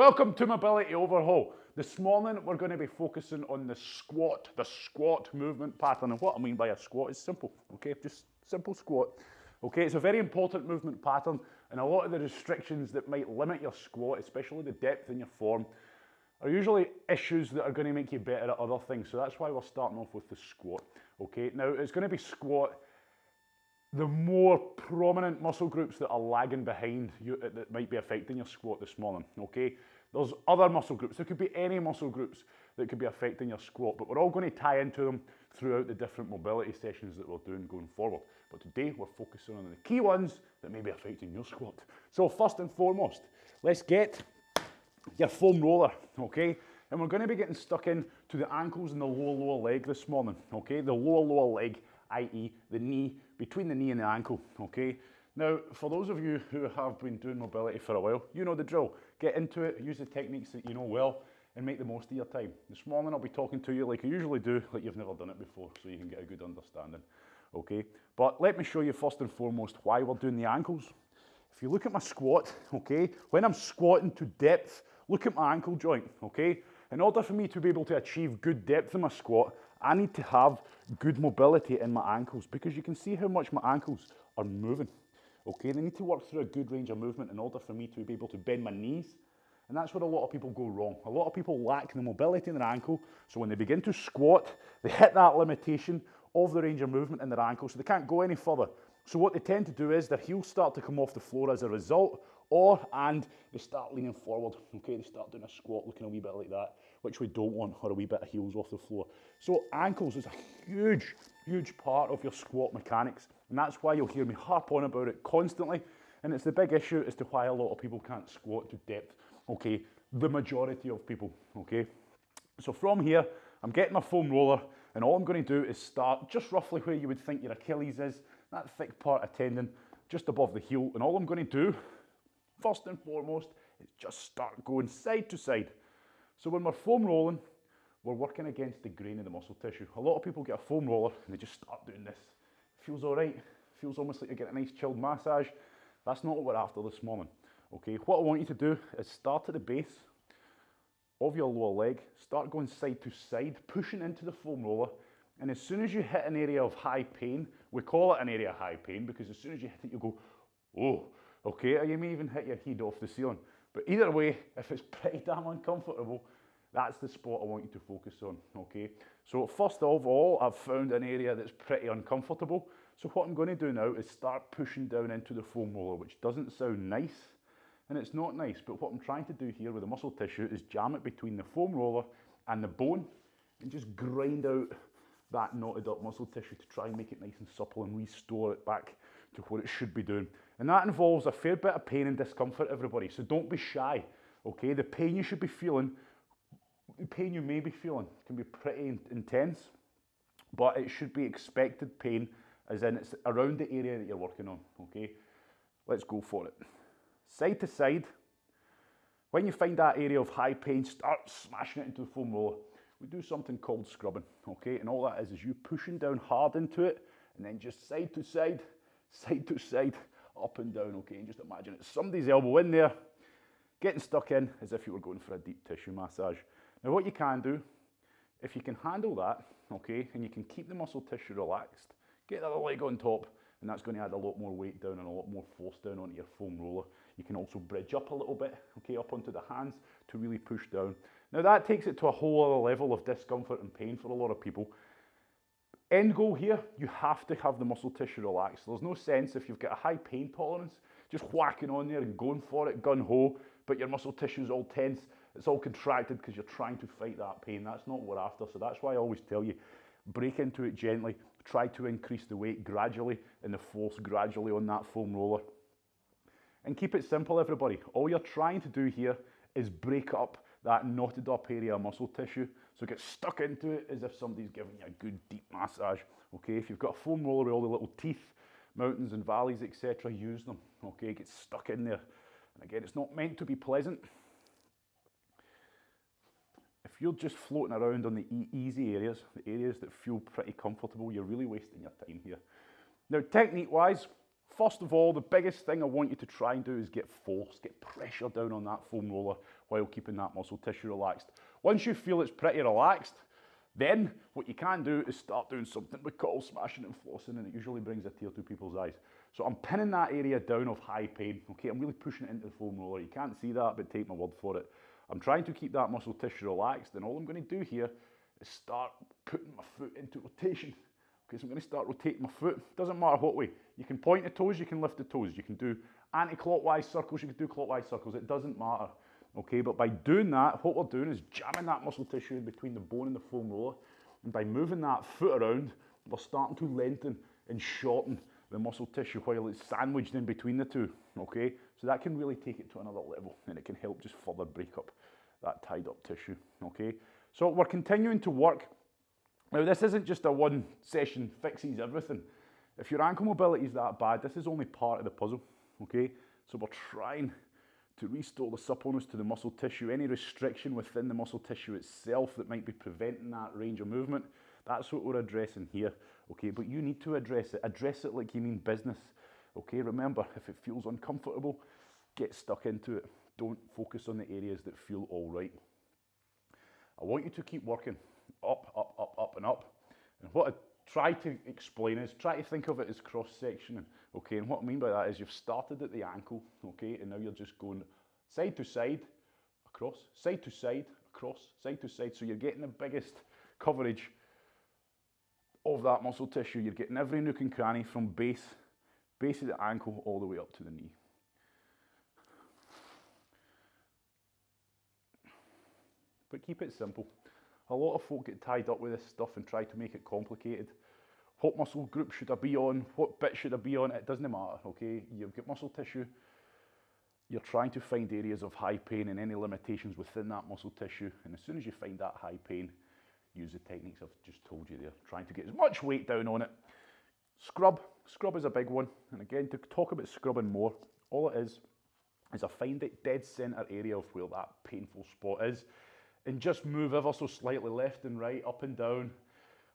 Welcome to Mobility Overhaul. This morning we're going to be focusing on the squat movement pattern. And what I mean by a squat is simple, okay? Just simple squat. Okay, it's a very important movement pattern, and a lot of the restrictions that might limit your squat, especially the depth in your form, are usually issues that are going to make you better at other things. So that's why we're starting off with the squat. Okay, now it's going to be squat the more prominent muscle groups that are lagging behind you that might be affecting your squat this morning, okay? There's other muscle groups. There could be any muscle groups that could be affecting your squat, but we're all going to tie into them throughout the different mobility sessions that we're doing going forward. But today we're focusing on the key ones that may be affecting your squat. So first and foremost, let's get your foam roller, okay? And we're going to be getting stuck in to the ankles and the lower leg this morning, okay? The lower leg, i.e. the knee, between the knee and the ankle, okay? Now, for those of you who have been doing mobility for a while, you know the drill. Get into it, use the techniques that you know well, and make the most of your time. This morning I'll be talking to you like I usually do, like you've never done it before, so you can get a good understanding, okay? But let me show you first and foremost why we're doing the ankles. If you look at my squat, okay, when I'm squatting to depth, look at my ankle joint, okay? In order for me to be able to achieve good depth in my squat, I need to have good mobility in my ankles, because you can see how much my ankles are moving, okay? They need to work through a good range of movement in order for me to be able to bend my knees, and that's where a lot of people go wrong. A lot of people lack the mobility in their ankle, so when they begin to squat, they hit that limitation of the range of movement in their ankle, so they can't go any further. So what they tend to do is their heels start to come off the floor as a result, and they start leaning forward, okay? They start doing a squat looking a wee bit like that, which we don't want, or a wee bit of heels off the floor. So ankles is a huge part of your squat mechanics, and that's why you'll hear me harp on about it constantly, and it's the big issue as to why a lot of people can't squat to depth, okay? The majority of people, okay? So from here, I'm getting my foam roller, and all I'm going to do is start just roughly where you would think your Achilles is, that thick part of tendon, just above the heel, and all I'm going to do, first and foremost, is just start going side to side. So when we're foam rolling, we're working against the grain of the muscle tissue. A lot of people get a foam roller and they just start doing this. It feels all right. It feels almost like you're getting a nice chilled massage. That's not what we're after this morning. Okay, what I want you to do is start at the base of your lower leg, start going side to side, pushing into the foam roller, and as soon as you hit an area of high pain, we call it an area of high pain because as soon as you hit it, you go, oh, okay, or you may even hit your head off the ceiling. But either way, if it's pretty damn uncomfortable, that's the spot I want you to focus on, okay? So first of all, I've found an area that's pretty uncomfortable. So what I'm going to do now is start pushing down into the foam roller, which doesn't sound nice, and it's not nice, but what I'm trying to do here with the muscle tissue is jam it between the foam roller and the bone and just grind out that knotted up muscle tissue to try and make it nice and supple and restore it back to what it should be doing. And that involves a fair bit of pain and discomfort, everybody, so don't be shy, okay? The pain you should be feeling, the pain you may be feeling can be pretty intense, but it should be expected pain, as in it's around the area that you're working on, okay? Let's go for it. Side to side. When you find that area of high pain, start smashing it into the foam roller. We do something called scrubbing, okay? And all that is you pushing down hard into it, and then just side to side, up and down, okay? And just imagine it's somebody's elbow in there, getting stuck in as if you were going for a deep tissue massage. Now what you can do, if you can handle that, okay, and you can keep the muscle tissue relaxed, get the other leg on top, and that's going to add a lot more weight down and a lot more force down onto your foam roller. You can also bridge up a little bit, okay, up onto the hands to really push down. Now that takes it to a whole other level of discomfort and pain for a lot of people. End goal here, you have to have the muscle tissue relaxed. There's no sense if you've got a high pain tolerance, just whacking on there and going for it, gun-ho, but your muscle tissue's all tense, it's all contracted because you're trying to fight that pain. That's not what we're after, so that's why I always tell you, break into it gently, try to increase the weight gradually and the force gradually on that foam roller. And keep it simple, everybody. All you're trying to do here is break up that knotted up area of muscle tissue. So get stuck into it as if somebody's giving you a good deep massage. Okay, if you've got a foam roller with all the little teeth, mountains and valleys, etc., use them. Okay, get stuck in there. And again, it's not meant to be pleasant. If you're just floating around on the easy areas, the areas that feel pretty comfortable, you're really wasting your time here. Now, technique-wise, First of all, the biggest thing I want you to try and do is get force, get pressure down on that foam roller while keeping that muscle tissue relaxed. Once you feel it's pretty relaxed, then what you can do is start doing something we call smashing and flossing, and it usually brings a tear to people's eyes. So I'm pinning that area down of high pain, okay? I'm really pushing it into the foam roller. You can't see that, but take my word for it. I'm trying to keep that muscle tissue relaxed, and all I'm going to do here is start putting my foot into rotation. Okay, so I'm going to start rotating my foot. Doesn't matter what way. You can point the toes, you can lift the toes. You can do anti-clockwise circles, you can do clockwise circles. It doesn't matter. Okay, but by doing that, what we're doing is jamming that muscle tissue in between the bone and the foam roller. And by moving that foot around, we're starting to lengthen and shorten the muscle tissue while it's sandwiched in between the two. Okay, so that can really take it to another level, and it can help just further break up that tied up tissue. Okay, so we're continuing to work. Now, this isn't just a one session fixes everything. If your ankle mobility is that bad, this is only part of the puzzle. Okay, so we're trying to restore the suppleness to the muscle tissue. Any restriction within the muscle tissue itself that might be preventing that range of movement, that's what we're addressing here. Okay, but you need to address it like you mean business. Okay, remember, if it feels uncomfortable, get stuck into it. Don't focus on the areas that feel all right. I want you to keep working up, up, up, up and up. And what I try to explain is, try to think of it as cross-sectioning. Okay, and what I mean by that is you've started at the ankle, okay, and now you're just going side to side, across, side to side, across, side to side. So you're getting the biggest coverage of that muscle tissue. You're getting every nook and cranny from base of the ankle all the way up to the knee. But keep it simple. A lot of folk get tied up with this stuff and try to make it complicated. What muscle group should I be on? What bit should I be on? It doesn't matter, okay? You've got muscle tissue. You're trying to find areas of high pain and any limitations within that muscle tissue. And as soon as you find that high pain, use the techniques I've just told you there. Trying to get as much weight down on it. Scrub. Scrub is a big one. And again, to talk about scrubbing more, all it is I find it dead center area of where that painful spot is, and just move ever so slightly left and right, up and down,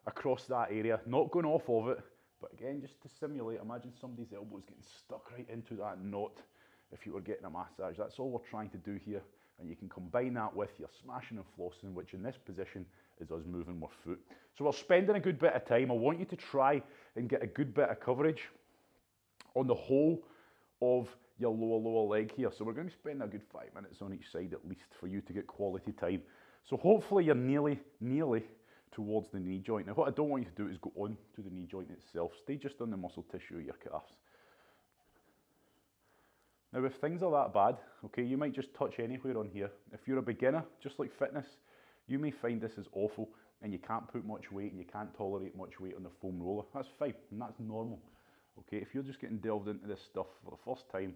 across that area, not going off of it, but again, just to simulate, imagine somebody's elbows getting stuck right into that knot if you were getting a massage. That's all we're trying to do here, and you can combine that with your smashing and flossing, which in this position is us moving our foot. So we're spending a good bit of time. I want you to try and get a good bit of coverage on the whole of your lower leg here. So we're going to spend a good 5 minutes on each side at least for you to get quality time. So hopefully you're nearly towards the knee joint. Now what I don't want you to do is go on to the knee joint itself. Stay just on the muscle tissue of your calves. Now if things are that bad, okay, you might just touch anywhere on here. If you're a beginner, just like fitness, you may find this is awful and you can't put much weight and you can't tolerate much weight on the foam roller. That's fine, and that's normal. Okay, if you're just getting delved into this stuff for the first time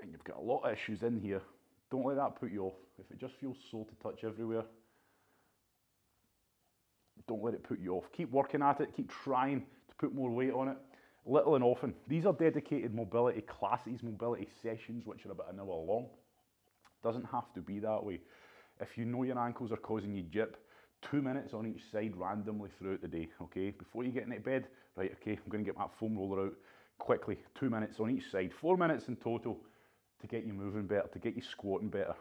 and you've got a lot of issues in here, don't let that put you off. If it just feels sore to touch everywhere, don't let it put you off. Keep working at it, keep trying to put more weight on it, little and often. These are dedicated mobility classes, mobility sessions, which are about an hour long. Doesn't have to be that way. If you know your ankles are causing you jip, 2 minutes on each side randomly throughout the day, okay? Before you get into bed, right, okay, I'm going to get my foam roller out quickly, 2 minutes on each side, 4 minutes in total to get you moving better, to get you squatting better,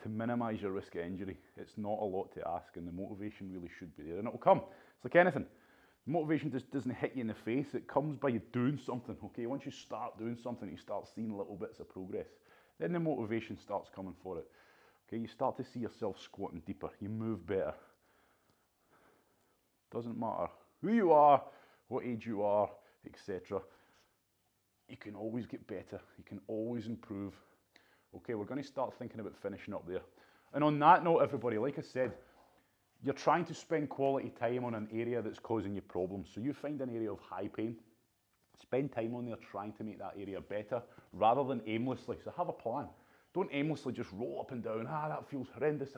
to minimise your risk of injury. It's not a lot to ask, and the motivation really should be there, and it'll come. It's like anything. Motivation just doesn't hit you in the face. It comes by you doing something, okay? Once you start doing something, you start seeing little bits of progress. Then the motivation starts coming for it. Okay, you start to see yourself squatting deeper. You move better. Doesn't matter who you are, what age you are, etc. You can always get better. You can always improve. Okay, we're going to start thinking about finishing up there. And on that note, everybody, like I said, you're trying to spend quality time on an area that's causing you problems. So you find an area of high pain, spend time on there trying to make that area better rather than aimlessly. So have a plan. Don't aimlessly just roll up and down. That feels horrendous.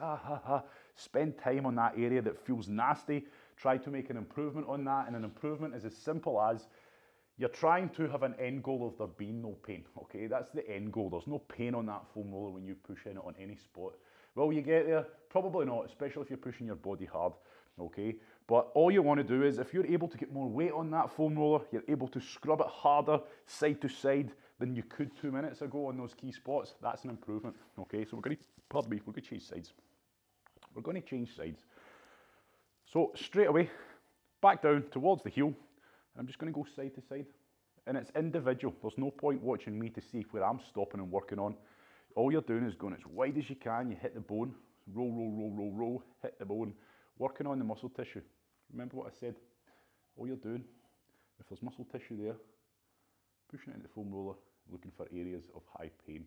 Spend time on that area that feels nasty. Try to make an improvement on that. And an improvement is as simple as you're trying to have an end goal of there being no pain. Okay, that's the end goal. There's no pain on that foam roller when you push in it on any spot. Will you get there? Probably not, especially if you're pushing your body hard. okay? But all you want to do is, if you're able to get more weight on that foam roller, you're able to scrub it harder side to side than you could 2 minutes ago on those key spots. That's an improvement, okay? So we're going to, pardon me, we're going to change sides. We're going to change sides. So straight away, back down towards the heel, and I'm just going to go side to side. And it's individual. There's no point watching me to see where I'm stopping and working on. All you're doing is going as wide as you can. You hit the bone, roll, roll, roll, roll, roll, hit the bone, working on the muscle tissue. Remember what I said? All you're doing, if there's muscle tissue there, pushing it into the foam roller, looking for areas of high pain.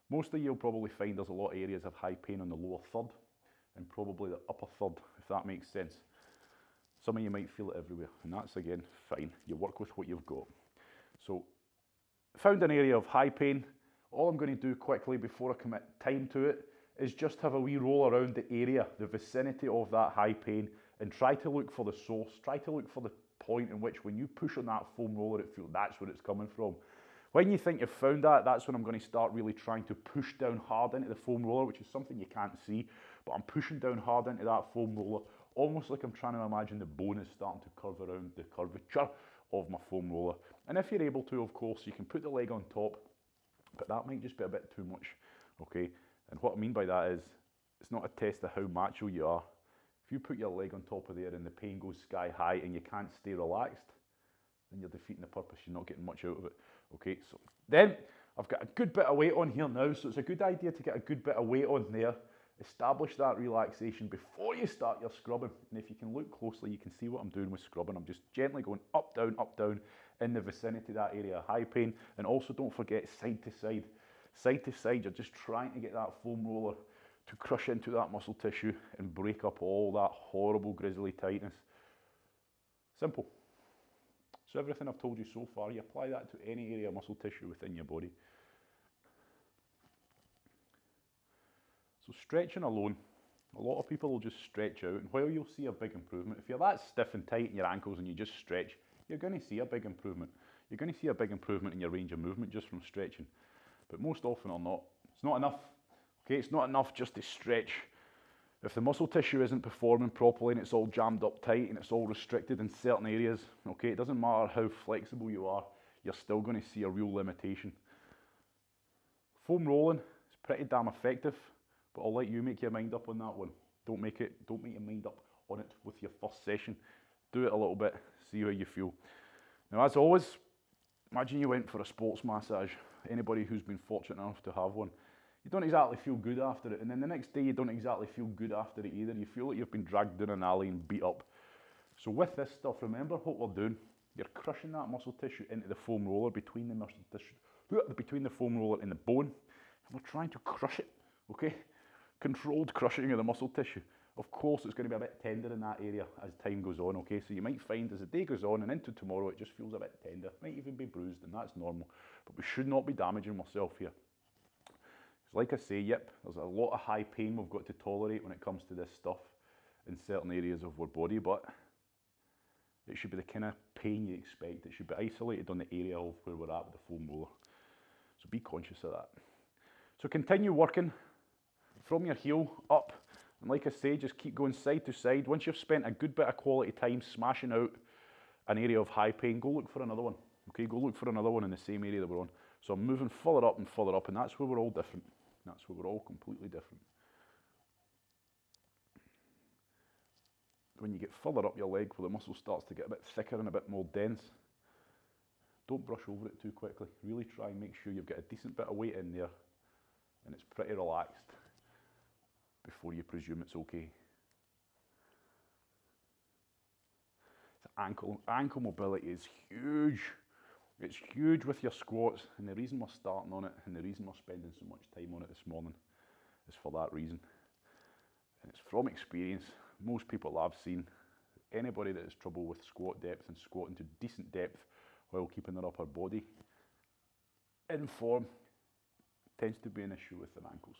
Mostly you'll probably find there's a lot of areas of high pain on the lower third and probably the upper third, if that makes sense. Some of you might feel it everywhere, and that's again fine. You work with what you've got. So, found an area of high pain. All I'm going to do quickly before I commit time to it is just have a wee roll around the area, the vicinity of that high pain, and try to look for the source. Try to look for the point in which when you push on that foam roller, it feels that's where it's coming from. When you think you've found that, that's when I'm going to start really trying to push down hard into the foam roller, which is something you can't see, but I'm pushing down hard into that foam roller, almost like I'm trying to imagine the bone is starting to curve around the curvature of my foam roller. And if you're able to, of course, you can put the leg on top, but that might just be a bit too much, okay? And what I mean by that is, it's not a test of how macho you are. If you put your leg on top of there and the pain goes sky high and you can't stay relaxed, then you're defeating the purpose, you're not getting much out of it. Okay, so then I've got a good bit of weight on here now, so it's a good idea to get a good bit of weight on there, establish that relaxation before you start your scrubbing. And if you can look closely, you can see what I'm doing with scrubbing. I'm just gently going up, down in the vicinity of that area of high pain. And also don't forget side to side. Side to side, you're just trying to get that foam roller to crush into that muscle tissue and break up all that horrible grisly tightness. Simple. So everything I've told you so far, you apply that to any area of muscle tissue within your body. So stretching alone, a lot of people will just stretch out, and while you'll see a big improvement, if you're that stiff and tight in your ankles and you just stretch, you're going to see a big improvement. You're going to see a big improvement in your range of movement just from stretching. But most often or not, it's not enough. Okay, it's not enough just to stretch. If the muscle tissue isn't performing properly and it's all jammed up tight and it's all restricted in certain areas, okay, it doesn't matter how flexible you are, you're still going to see a real limitation. Foam rolling is pretty damn effective, but I'll let you make your mind up on that one. Don't make your mind up on it with your first session. Do it a little bit, see how you feel. Now, as always, imagine you went for a sports massage. Anybody who's been fortunate enough to have one. You don't exactly feel good after it, and then the next day you don't exactly feel good after it either. You feel like you've been dragged down an alley and beat up. So with this stuff, remember what we're doing. You're crushing that muscle tissue into the foam roller between the muscle tissue, between the foam roller and the bone, and we're trying to crush it, okay? Controlled crushing of the muscle tissue. Of course, it's going to be a bit tender in that area as time goes on, okay? So you might find as the day goes on and into tomorrow, it just feels a bit tender. It might even be bruised, and that's normal. But we should not be damaging ourselves here. Like I say, yep, there's a lot of high pain we've got to tolerate when it comes to this stuff in certain areas of our body, but it should be the kind of pain you expect. It should be isolated on the area of where we're at with the foam roller. So be conscious of that. So continue working from your heel up, and like I say, just keep going side to side. Once you've spent a good bit of quality time smashing out an area of high pain, go look for another one. Okay, go look for another one in the same area that we're on. So I'm moving further up, and that's where we're all different. That's where we're all completely different. When you get further up your leg, where the muscle starts to get a bit thicker and a bit more dense, don't brush over it too quickly. Really try and make sure you've got a decent bit of weight in there and it's pretty relaxed before you presume it's okay. So ankle mobility is huge. It's huge with your squats, and the reason we're starting on it and the reason we're spending so much time on it this morning is for that reason. And it's from experience. Most people I've seen, anybody that has trouble with squat depth and squatting to decent depth while keeping their upper body in form, tends to be an issue with their ankles.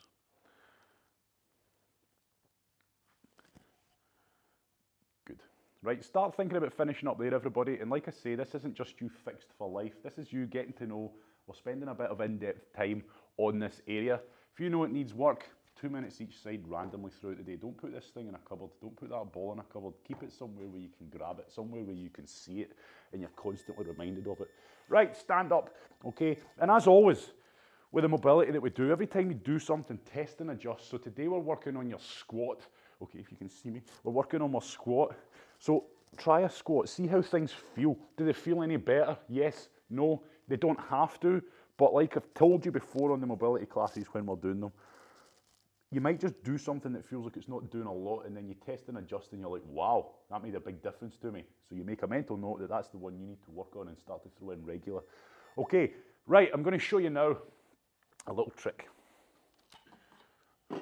Good. Right, start thinking about finishing up there, everybody. And like I say, this isn't just you fixed for life. This is you getting to know we're spending a bit of in-depth time on this area. If you know it needs work, 2 minutes each side randomly throughout the day. Don't put this thing in a cupboard. Don't put that ball in a cupboard. Keep it somewhere where you can grab it, somewhere where you can see it, and you're constantly reminded of it. Right, stand up, okay? And as always, with the mobility that we do, every time we do something, test and adjust. So today we're working on your squat. Okay, if you can see me, we're working on my squat. So try a squat, see how things feel. Do they feel any better? Yes, no, they don't have to. But like I've told you before on the mobility classes when we're doing them, you might just do something that feels like it's not doing a lot, and then you test and adjust and you're like, wow, that made a big difference to me. So you make a mental note that that's the one you need to work on and start to throw in regular. Okay, right, I'm going to show you now a little trick. A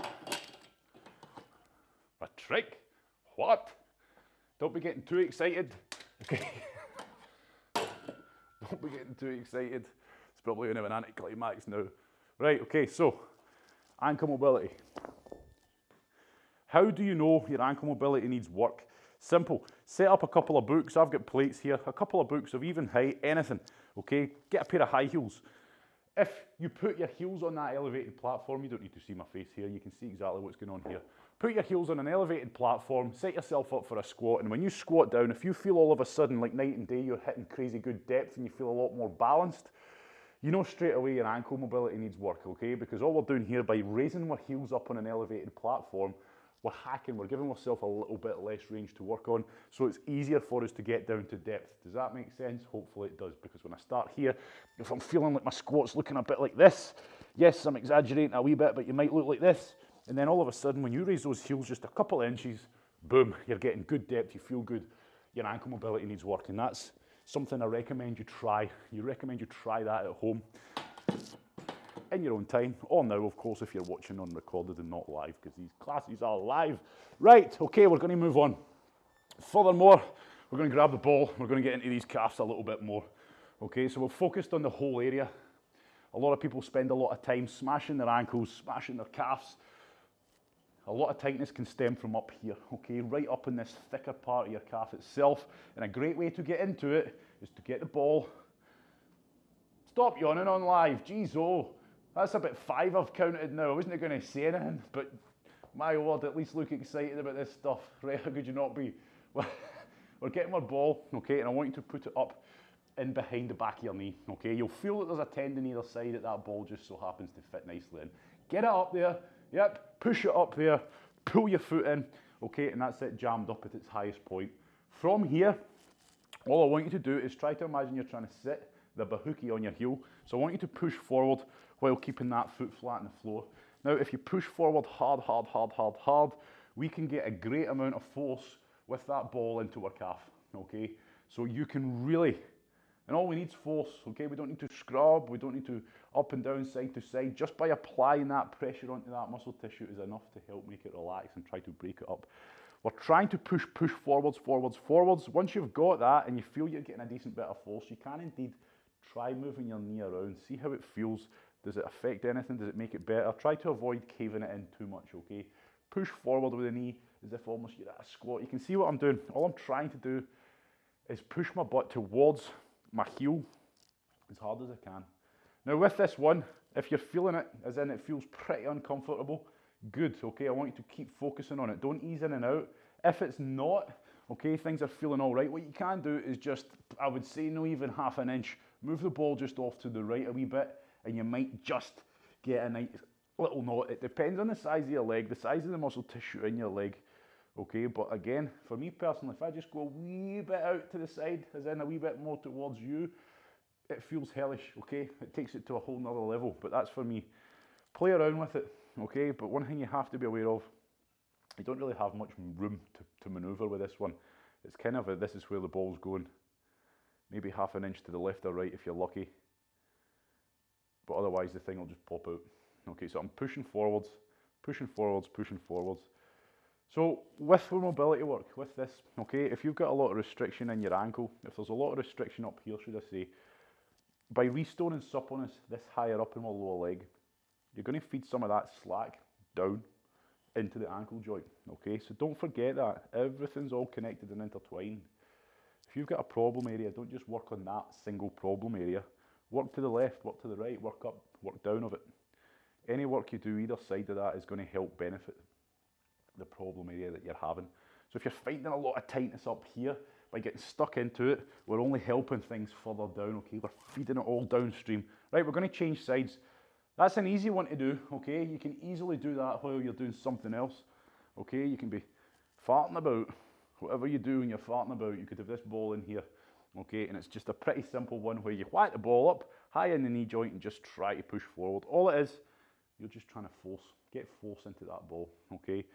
trick? What? Don't be getting too excited. Okay. Don't be getting too excited. It's probably going to have an anticlimax now. Right, okay, so ankle mobility. How do you know your ankle mobility needs work? Simple. Set up a couple of books. I've got plates here. A couple of books of even height, anything. Okay, get a pair of high heels. If you put your heels on that elevated platform, you don't need to see my face here, you can see exactly what's going on here. Put your heels on an elevated platform, set yourself up for a squat, and when you squat down, if you feel all of a sudden like night and day you're hitting crazy good depth and you feel a lot more balanced, you know straight away your ankle mobility needs work, okay? Because all we're doing here by raising our heels up on an elevated platform, we're hacking, we're giving ourselves a little bit less range to work on, so it's easier for us to get down to depth. Does that make sense? Hopefully it does, because when I start here, if I'm feeling like my squat's looking a bit like this, yes, I'm exaggerating a wee bit, but you might look like this, and then all of a sudden, when you raise those heels just a couple of inches, boom, you're getting good depth, you feel good, your ankle mobility needs work, and that's something I recommend you try. You recommend you try that at home in your own time, or now, of course, if you're watching on recorded and not live, because these classes are live. Right, okay, we're going to move on. Furthermore, we're going to grab the ball, we're going to get into these calves a little bit more. Okay, so we're focused on the whole area. A lot of people spend a lot of time smashing their ankles, smashing their calves. A lot of tightness can stem from up here, okay, right up in this thicker part of your calf itself. And a great way to get into it is to get the ball. Stop yawning on live, geez, oh. That's about 5 I've counted now. I wasn't going to say anything, but my word, at least look excited about this stuff. Right, how could you not be? We're getting our ball, okay, and I want you to put it up in behind the back of your knee, okay? You'll feel that there's a tendon either side that ball just so happens to fit nicely in. Get it up there, yep, push it up there, pull your foot in, okay, and that's it jammed up at its highest point. From here, all I want you to do is try to imagine you're trying to sit the bahookie on your heel. So I want you to push forward while keeping that foot flat on the floor. Now, if you push forward hard, hard, hard, hard, hard, we can get a great amount of force with that ball into our calf, okay? So you can really, and all we need is force, okay? We don't need to scrub, we don't need to up and down, side to side. Just by applying that pressure onto that muscle tissue is enough to help make it relax and try to break it up. We're trying to push forwards, forwards, forwards. Once you've got that and you feel you're getting a decent bit of force, you can indeed try moving your knee around, see how it feels. Does it affect anything? Does it make it better? Try to avoid caving it in too much, okay? Push forward with the knee as if almost you're at a squat. You can see what I'm doing. All I'm trying to do is push my butt towards my heel as hard as I can. Now with this one, if you're feeling it, as in it feels pretty uncomfortable, good, okay? I want you to keep focusing on it. Don't ease in and out. If it's not, okay, things are feeling all right, what you can do is just, I would say no even half an inch, move the ball just off to the right a wee bit, and you might just get a nice little knot. It depends on the size of your leg, the size of the muscle tissue in your leg, okay? But again, for me personally, if I just go a wee bit out to the side, as in a wee bit more towards you, it feels hellish, okay? It takes it to a whole nother level, but that's for me. Play around with it, okay? But one thing you have to be aware of, you don't really have much room to maneuver with this one. It's kind of this is where the ball's going. Maybe half an inch to the left or right if you're lucky. But otherwise the thing will just pop out. Okay, so I'm pushing forwards, pushing forwards, pushing forwards. So with the mobility work, with this, okay, if you've got a lot of restriction in your ankle, if there's a lot of restriction up here, should I say, by restoring suppleness this higher up in my lower leg, you're going to feed some of that slack down into the ankle joint, okay? So don't forget that. Everything's all connected and intertwined. If you've got a problem area, don't just work on that single problem area. Work to the left, work to the right, work up, work down of it. any work you do either side of that is going to help benefit the problem area that you're having. So if you're finding a lot of tightness up here, by getting stuck into it, we're only helping things further down, okay? We're feeding it all downstream. Right, we're going to change sides. That's an easy one to do, okay? You can easily do that while you're doing something else, okay? You can be farting about. Whatever you do when you're farting about, you could have this ball in here, okay? And it's just a pretty simple one where you whack the ball up, high in the knee joint, and just try to push forward. All it is, you're just trying to get force into that ball, okay?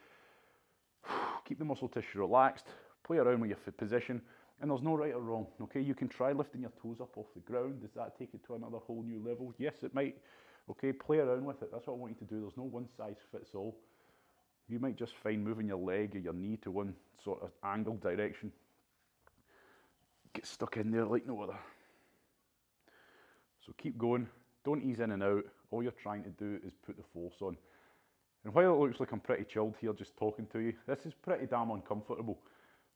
Keep the muscle tissue relaxed, play around with your position, and there's no right or wrong, okay? You can try lifting your toes up off the ground. Does that take it to another whole new level? Yes, it might, okay? Play around with it. That's what I want you to do. There's no one size fits all. You might just find moving your leg or your knee to one sort of angle direction. Get stuck in there like no other. So keep going. Don't ease in and out. All you're trying to do is put the force on. And while it looks like I'm pretty chilled here just talking to you, this is pretty damn uncomfortable.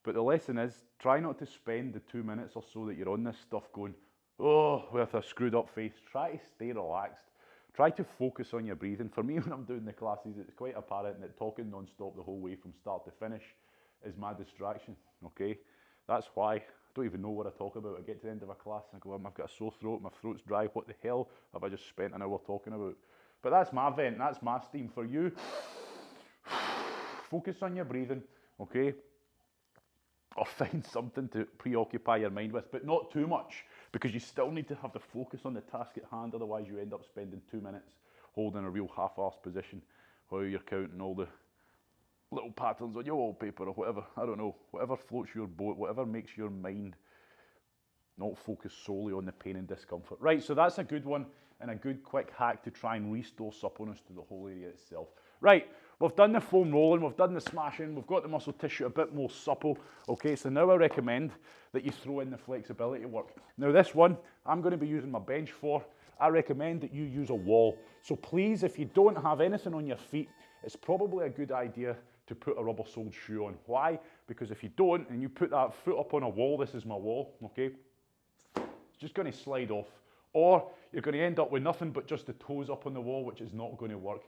But the lesson is, try not to spend the 2 minutes or so that you're on this stuff going, oh, with a screwed up face. Try to stay relaxed. Try to focus on your breathing. For me, when I'm doing the classes, it's quite apparent that talking non-stop the whole way from start to finish is my distraction, okay? That's why I don't even know what I talk about. I get to the end of a class and I go, I've got a sore throat, my throat's dry. What the hell have I just spent an hour talking about? But that's my vent, that's my steam. For you, focus on your breathing, okay? Or find something to preoccupy your mind with, but not too much, because you still need to have the focus on the task at hand, otherwise you end up spending 2 minutes holding a real half-arsed position while you're counting all the little patterns on your wallpaper or whatever, I don't know, whatever floats your boat, whatever makes your mind not focus solely on the pain and discomfort. Right, so that's a good one and a good quick hack to try and restore suppleness to the whole area itself. Right, we've done the foam rolling, we've done the smashing, we've got the muscle tissue a bit more supple. Okay, so now I recommend that you throw in the flexibility work. Now this one, I'm going to be using my bench for. I recommend that you use a wall. So please, if you don't have anything on your feet, it's probably a good idea to put a rubber-soled shoe on. Why? Because if you don't, and you put that foot up on a wall, this is my wall, okay? It's just going to slide off. Or you're going to end up with nothing but just the toes up on the wall, which is not going to work.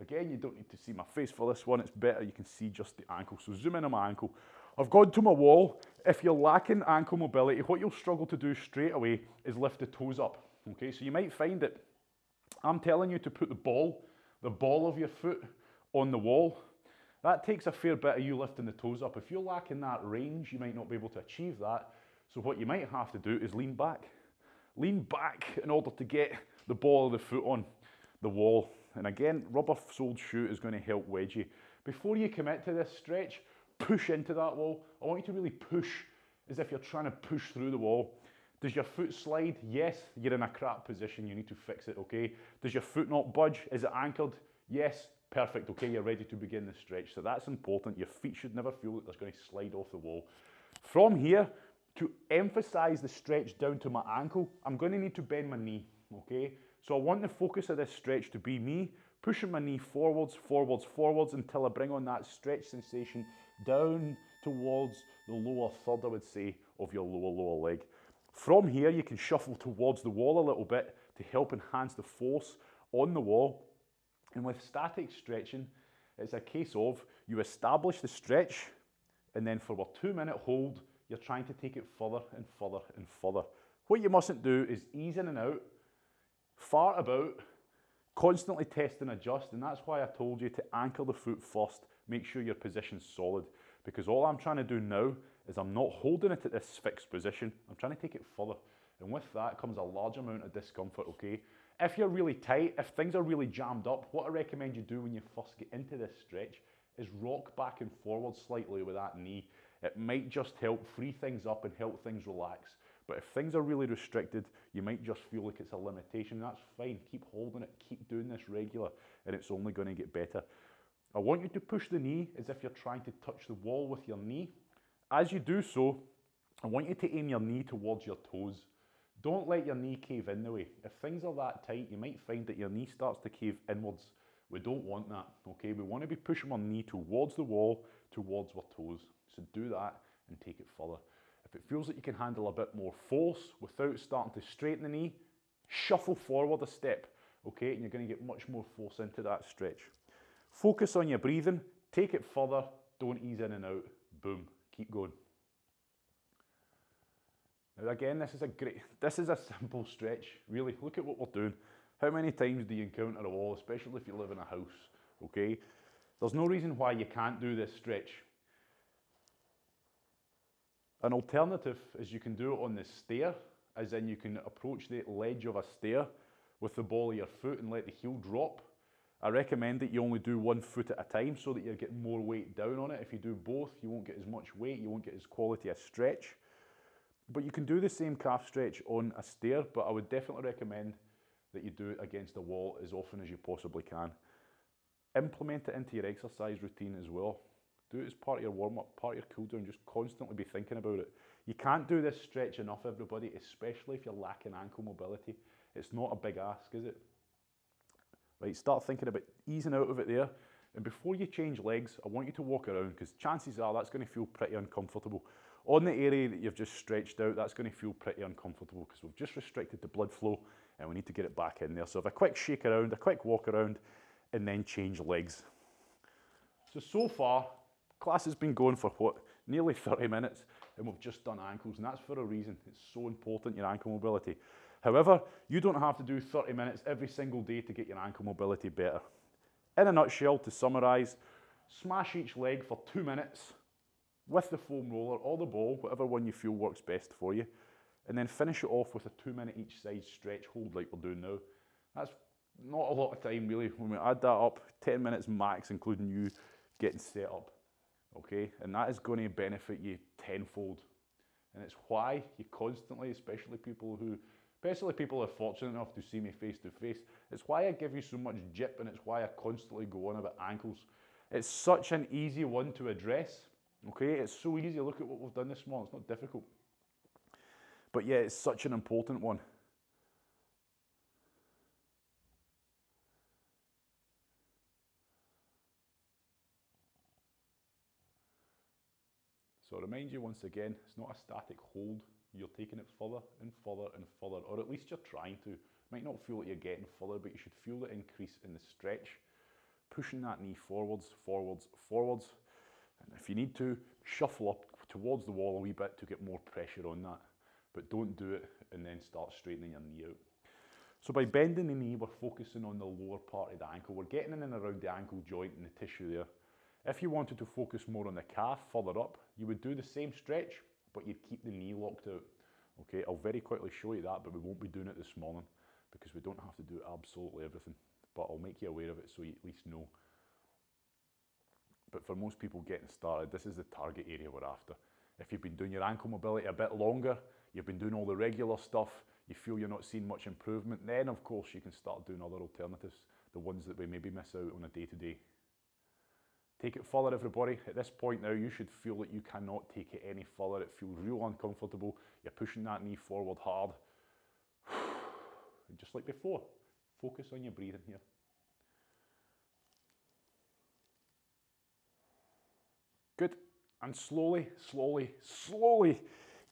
Again, you don't need to see my face for this one. It's better you can see just the ankle. So zoom in on my ankle. I've gone to my wall. If you're lacking ankle mobility, what you'll struggle to do straight away is lift the toes up. Okay, so you might find that I'm telling you to put the ball of your foot on the wall. That takes a fair bit of you lifting the toes up. If you're lacking that range, you might not be able to achieve that. So what you might have to do is lean back. Lean back in order to get the ball of the foot on the wall. And again, rubber-soled shoe is going to help wedge you. Before you commit to this stretch, push into that wall. I want you to really push as if you're trying to push through the wall. Does your foot slide? Yes, you're in a crap position. You need to fix it, okay? Does your foot not budge? Is it anchored? Yes, perfect, okay? You're ready to begin the stretch. So that's important. Your feet should never feel that they're going to slide off the wall. From here, to emphasize the stretch down to my ankle, I'm going to need to bend my knee, okay? So I want the focus of this stretch to be me pushing my knee forwards, forwards, forwards until I bring on that stretch sensation down towards the lower third, I would say, of your lower leg. From here, you can shuffle towards the wall a little bit to help enhance the force on the wall. And with static stretching, it's a case of you establish the stretch, and then for a 2-minute hold, you're trying to take it further and further and further. What you mustn't do is ease in and out, fart about, constantly test and adjust, and that's why I told you to anchor the foot first. Make sure your position's solid, because all I'm trying to do now is I'm not holding it at this fixed position, I'm trying to take it further, and with that comes a large amount of discomfort, okay? If you're really tight, if things are really jammed up, what I recommend you do when you first get into this stretch is rock back and forward slightly with that knee. It might just help free things up and help things relax. But if things are really restricted, you might just feel like it's a limitation. That's fine. Keep holding it. Keep doing this regular, and it's only going to get better. I want you to push the knee as if you're trying to touch the wall with your knee. As you do so, I want you to aim your knee towards your toes. Don't let your knee cave in the way. If things are that tight, you might find that your knee starts to cave inwards. We don't want that, okay? We want to be pushing our knee towards the wall, towards our toes. So do that and take it further. If it feels like you can handle a bit more force without starting to straighten the knee, shuffle forward a step, okay, and you're going to get much more force into that stretch. Focus on your breathing, take it further, don't ease in and out, boom, keep going. Now again, this is a simple stretch, really. Look at what we're doing. How many times do you encounter a wall, especially if you live in a house, okay? There's no reason why you can't do this stretch. An alternative is you can do it on the stair, as in you can approach the ledge of a stair with the ball of your foot and let the heel drop. I recommend that you only do 1 foot at a time so that you get more weight down on it. If you do both, you won't get as much weight, you won't get as quality a stretch. But you can do the same calf stretch on a stair, but I would definitely recommend that you do it against a wall as often as you possibly can. Implement it into your exercise routine as well. Do it as part of your warm-up, part of your cool-down, just constantly be thinking about it. You can't do this stretch enough, everybody, especially if you're lacking ankle mobility. It's not a big ask, is it? Right, start thinking about easing out of it there. And before you change legs, I want you to walk around, because chances are that's going to feel pretty uncomfortable. On the area that you've just stretched out, that's going to feel pretty uncomfortable because we've just restricted the blood flow and we need to get it back in there. So have a quick shake around, a quick walk around, and then change legs. So far, class has been going for what? Nearly 30 minutes, and we've just done ankles, and that's for a reason. It's so important, your ankle mobility. However, you don't have to do 30 minutes every single day to get your ankle mobility better. In a nutshell, to summarise, smash each leg for 2 minutes with the foam roller or the ball, whatever one you feel works best for you, and then finish it off with a 2 minute each side stretch hold like we're doing now. That's not a lot of time really. When we add that up, 10 minutes max, including you getting set up, okay? And that is going to benefit you tenfold. And it's why you constantly, especially people who are fortunate enough to see me face to face, it's why I give you so much jip, and it's why I constantly go on about ankles. It's such an easy one to address. Okay, it's so easy. Look at what we've done this morning. It's not difficult. But yeah, it's such an important one. So I remind you once again, it's not a static hold. You're taking it further and further and further, or at least you're trying to. Might not feel like you're getting further, but you should feel the increase in the stretch. Pushing that knee forwards, forwards, forwards. And if you need to, shuffle up towards the wall a wee bit to get more pressure on that. But don't do it and then start straightening your knee out. So by bending the knee, we're focusing on the lower part of the ankle. We're getting in and around the ankle joint and the tissue there. If you wanted to focus more on the calf further up, you would do the same stretch, but you'd keep the knee locked out. Okay, I'll very quickly show you that, but we won't be doing it this morning because we don't have to do absolutely everything. But I'll make you aware of it so you at least know. But for most people getting started, this is the target area we're after. If you've been doing your ankle mobility a bit longer, you've been doing all the regular stuff, you feel you're not seeing much improvement, then of course you can start doing other alternatives, the ones that we maybe miss out on a day-to-day. Take it further, everybody. At this point now, you should feel that you cannot take it any further. It feels real uncomfortable. You're pushing that knee forward hard. And just like before, focus on your breathing here. Good. And slowly, slowly, slowly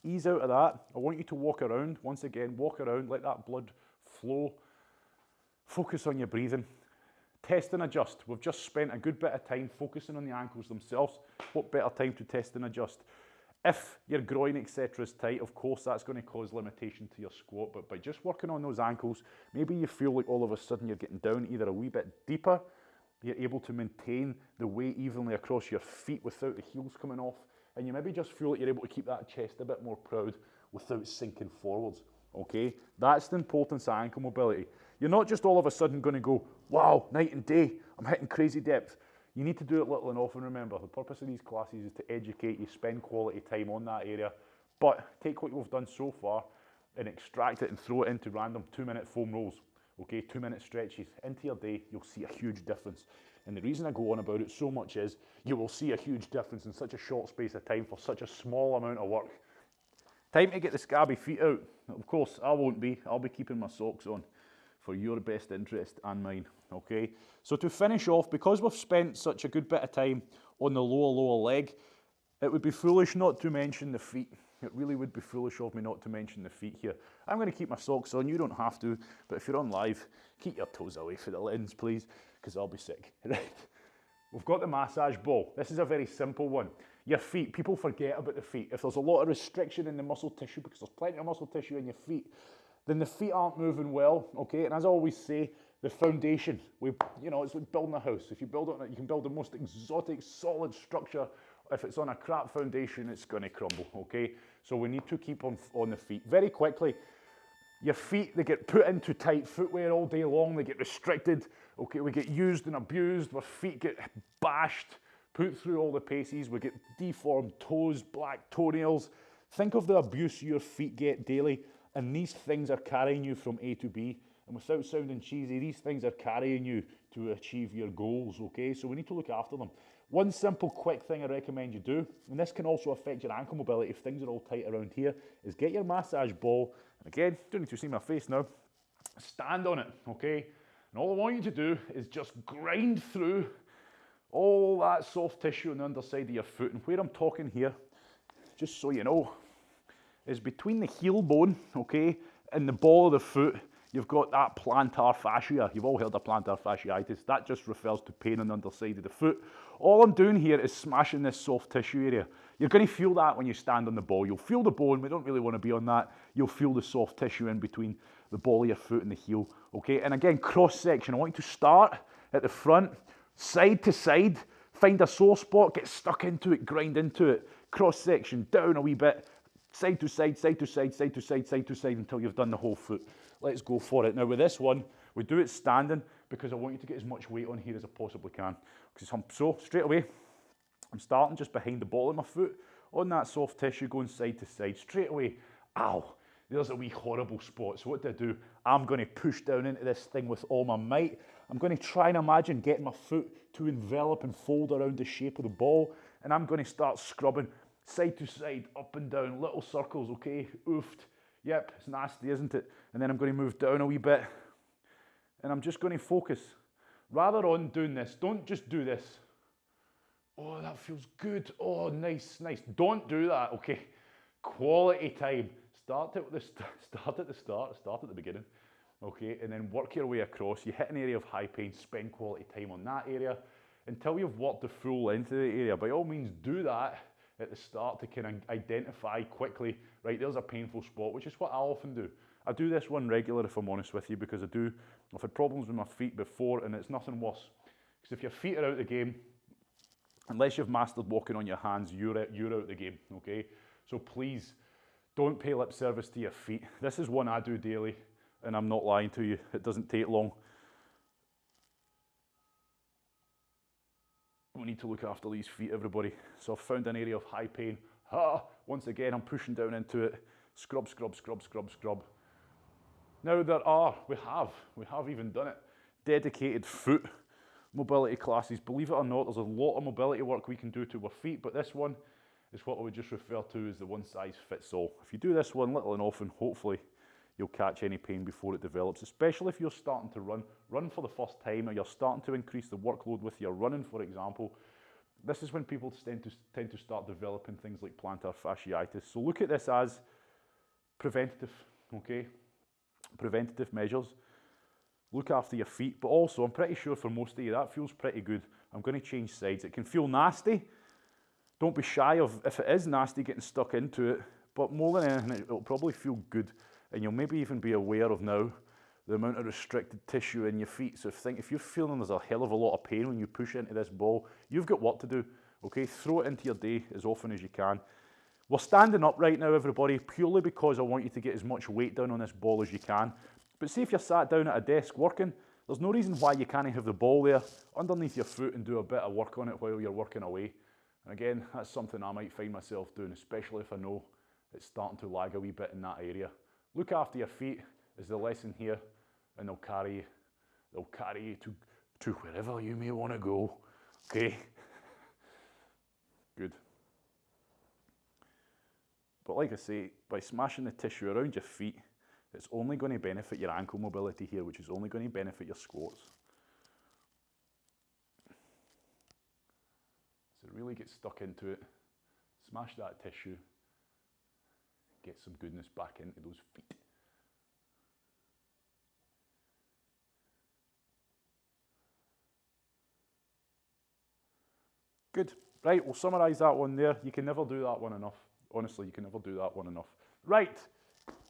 ease out of that. I want you to walk around. Once again, walk around, let that blood flow. Focus on your breathing. Test and adjust. We've just spent a good bit of time focusing on the ankles themselves. What better time to test and adjust? If your groin, etc. is tight, of course, that's going to cause limitation to your squat. But by just working on those ankles, maybe you feel like all of a sudden you're getting down either a wee bit deeper, you're able to maintain the weight evenly across your feet without the heels coming off, and you maybe just feel like you're able to keep that chest a bit more proud without sinking forwards, okay? That's the importance of ankle mobility. You're not just all of a sudden going to go, wow, night and day, I'm hitting crazy depth. You need to do it little and often, remember. The purpose of these classes is to educate you, spend quality time on that area, but take what we've done so far and extract it and throw it into random 2 minute foam rolls. Okay, 2 minute stretches into your day, you'll see a huge difference. And the reason I go on about it so much is you will see a huge difference in such a short space of time for such a small amount of work. Time to get the scabby feet out. Of course, I won't be. I'll be keeping my socks on for your best interest and mine, okay? So to finish off, because we've spent such a good bit of time on the lower leg, it would be foolish not to mention the feet. It really would be foolish of me not to mention the feet here. I'm going to keep my socks on, you don't have to, but if you're on live, keep your toes away from the lens, please, because I'll be sick. Right? We've got the massage ball. This is a very simple one. Your feet, people forget about the feet. If there's a lot of restriction in the muscle tissue, because there's plenty of muscle tissue in your feet, then the feet aren't moving well, okay? And as I always say, the foundation, it's like building a house. If you build it on it, you can build the most exotic, solid structure. If it's on a crap foundation, it's gonna crumble, okay? So we need to keep on the feet. Very quickly, your feet, they get put into tight footwear all day long, they get restricted, okay? We get used and abused, our feet get bashed, put through all the paces, we get deformed toes, black toenails. Think of the abuse your feet get daily, and these things are carrying you from A to B. And without sounding cheesy, these things are carrying you to achieve your goals, okay? So we need to look after them. One simple, quick thing I recommend you do, and this can also affect your ankle mobility if things are all tight around here, is get your massage ball, and again, don't need to see my face now, stand on it, okay? And all I want you to do is just grind through all that soft tissue on the underside of your foot. And where I'm talking here, just so you know, is between the heel bone, okay, and the ball of the foot, you've got that plantar fascia. You've all heard of plantar fasciitis. That just refers to pain on the underside of the foot. All I'm doing here is smashing this soft tissue area. You're going to feel that when you stand on the ball. You'll feel the bone. We don't really want to be on that. You'll feel the soft tissue in between the ball of your foot and the heel. Okay, and again, cross section. I want you to start at the front, side to side, find a sore spot, get stuck into it, grind into it. Cross section, down a wee bit, side to side, side to side, side to side, side to side until you've done the whole foot. Let's go for it. Now with this one, we do it standing because I want you to get as much weight on here as I possibly can. So straight away, I'm starting just behind the ball of my foot on that soft tissue going side to side. Straight away, ow, there's a wee horrible spot. So what do? I'm going to push down into this thing with all my might. I'm going to try and imagine getting my foot to envelop and fold around the shape of the ball. And I'm going to start scrubbing side to side, up and down, little circles, okay? Oofed. Yep, it's nasty, isn't it? And then I'm going to move down a wee bit. And I'm just going to focus. Rather on doing this, don't just do this. Oh, that feels good. Oh, nice, nice. Don't do that, okay? Quality time. Start at the start, start at the beginning, okay? And then work your way across. You hit an area of high pain, spend quality time on that area until you've worked the full length of the area. By all means, do that at the start to kind of identify quickly, right, there's a painful spot, which is what I often do. I do this one regular, if I'm honest with you, because I've had problems with my feet before, and it's nothing worse. Because if your feet are out of the game, unless you've mastered walking on your hands, you're out the game, okay? So please, don't pay lip service to your feet. This is one I do daily, and I'm not lying to you. It doesn't take long. We need to look after these feet, everybody. So I've found an area of high pain. Once again, I'm pushing down into it. Scrub, scrub, scrub, scrub, scrub. Now we have even done it, dedicated foot mobility classes. Believe it or not, there's a lot of mobility work we can do to our feet, but this one is what I would just refer to as the one size fits all. If you do this one little and often, hopefully you'll catch any pain before it develops, especially if you're starting to run for the first time, or you're starting to increase the workload with your running, for example. This is when people tend to start developing things like plantar fasciitis. So look at this as preventative, okay? Preventative measures. Look after your feet, but also I'm pretty sure for most of you that feels pretty good. I'm going to change sides. It can feel nasty. Don't be shy of, if it is nasty, getting stuck into it, but more than anything, it'll probably feel good. And you'll maybe even be aware of now the amount of restricted tissue in your feet. So if you're feeling there's a hell of a lot of pain when you push into this ball, you've got work to do, okay? Throw it into your day as often as you can. We're standing up right now, everybody, purely because I want you to get as much weight down on this ball as you can. But see if you're sat down at a desk working, there's no reason why you can't have the ball there underneath your foot and do a bit of work on it while you're working away. And again, that's something I might find myself doing, especially if I know it's starting to lag a wee bit in that area. Look after your feet is the lesson here, and they'll carry you to wherever you may want to go, okay? Good. But like I say, by smashing the tissue around your feet, it's only going to benefit your ankle mobility here, which is only going to benefit your squats. So really get stuck into it, smash that tissue, get some goodness back into those feet. Good. Right, we'll summarise that one there. You can never do that one enough. Honestly, you can never do that one enough. Right,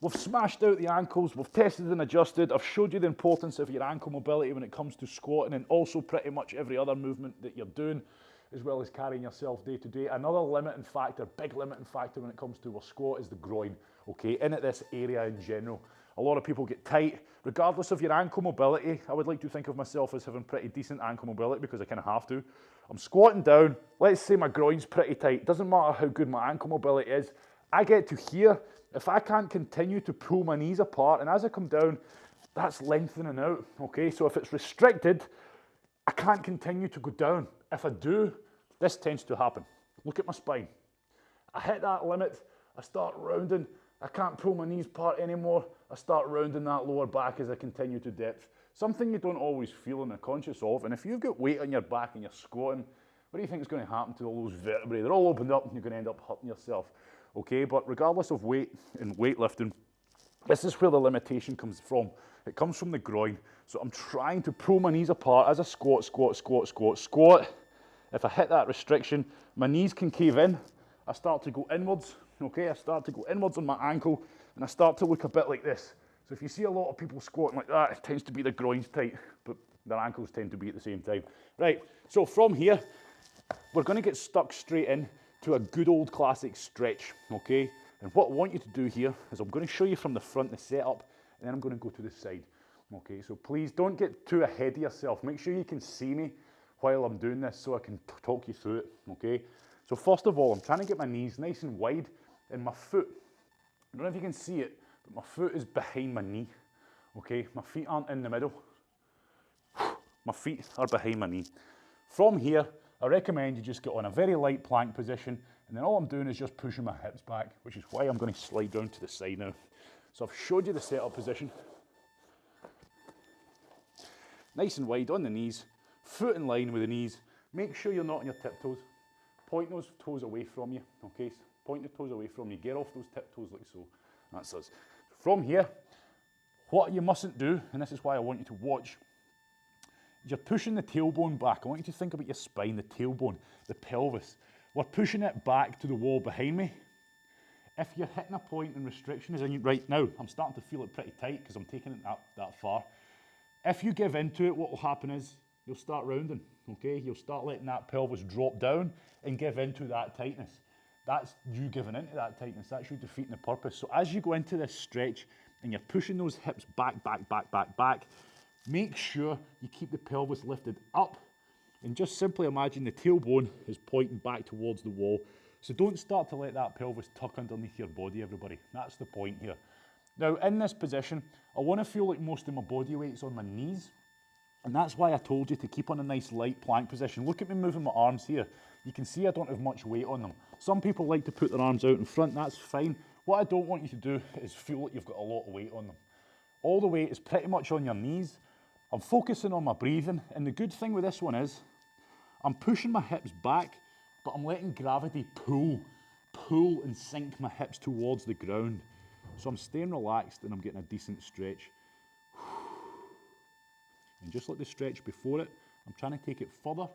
we've smashed out the ankles, we've tested and adjusted, I've showed you the importance of your ankle mobility when it comes to squatting, and also pretty much every other movement that you're doing, as well as carrying yourself day to day. Another limiting factor, big limiting factor when it comes to a squat is the groin, okay, in at this area in general. A lot of people get tight. Regardless of your ankle mobility, I would like to think of myself as having pretty decent ankle mobility because I kind of have to. I'm squatting down, let's say my groin's pretty tight, doesn't matter how good my ankle mobility is, I get to here, if I can't continue to pull my knees apart, and as I come down, that's lengthening out, okay? So if it's restricted, I can't continue to go down. If I do, this tends to happen. Look at my spine. I hit that limit, I start rounding, I can't pull my knees apart anymore, I start rounding that lower back as I continue to depth. Something you don't always feel and are conscious of, and if you've got weight on your back and you're squatting, what do you think is going to happen to all those vertebrae? They're all opened up and you're going to end up hurting yourself. Okay, but regardless of weight and weightlifting, this is where the limitation comes from. It comes from the groin. So I'm trying to pull my knees apart as I squat. If I hit that restriction, my knees can cave in. I start to go inwards, okay? I start to go inwards on my ankle, and I start to look a bit like this. So if you see a lot of people squatting like that, it tends to be the groins tight, but their ankles tend to be at the same time. Right, so from here, we're gonna get stuck straight in to a good old classic stretch, okay? And what I want you to do here is I'm going to show you from the front the setup, and then I'm going to go to the side, okay? So please don't get too ahead of yourself. Make sure you can see me while I'm doing this so I can talk you through it, okay? So first of all, I'm trying to get my knees nice and wide, and my foot, I don't know if you can see it, but my foot is behind my knee, okay? My feet aren't in the middle. My feet are behind my knee. From here, I recommend you just get on a very light plank position, and then all I'm doing is just pushing my hips back, which is why I'm going to slide down to the side now. So I've showed you the setup position. Nice and wide on the knees, foot in line with the knees. Make sure you're not on your tiptoes. Point those toes away from you, okay? Point the toes away from you. Get off those tiptoes like so. That's us. From here, what you mustn't do, and this is why I want you to watch, you're pushing the tailbone back. I want you to think about your spine, the tailbone, the pelvis. We're pushing it back to the wall behind me. If you're hitting a point in restriction, as in right now, I'm starting to feel it pretty tight because I'm taking it that far. If you give into it, what will happen is you'll start rounding, okay? You'll start letting that pelvis drop down and give into that tightness. That's you giving into that tightness. That's you defeating the purpose. So as you go into this stretch and you're pushing those hips back, make sure you keep the pelvis lifted up, and just simply imagine the tailbone is pointing back towards the wall. So don't start to let that pelvis tuck underneath your body, everybody. That's the point here. Now in this position, I want to feel like most of my body weight's on my knees, and that's why I told you to keep on a nice light plank position. Look at me moving my arms here. You can see I don't have much weight on them. Some people like to put their arms out in front, that's fine. What I don't want you to do is feel like you've got a lot of weight on them. All the weight is pretty much on your knees. I'm focusing on my breathing, and the good thing with this one is I'm pushing my hips back, but I'm letting gravity pull and sink my hips towards the ground. So I'm staying relaxed and I'm getting a decent stretch. And just like the stretch before it, I'm trying to take it further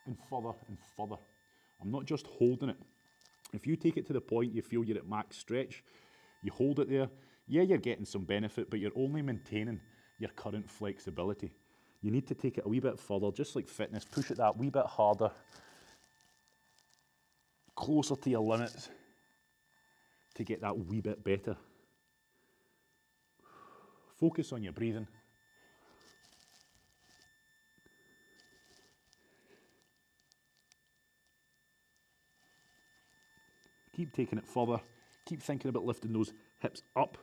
and further and further. I'm not just holding it. If you take it to the point you feel you're at max stretch, you hold it there, yeah, you're getting some benefit, but you're only maintaining your current flexibility. You need to take it a wee bit further, just like fitness, push it that wee bit harder, closer to your limits to get that wee bit better. Focus on your breathing. Keep taking it further. Keep thinking about lifting those hips up.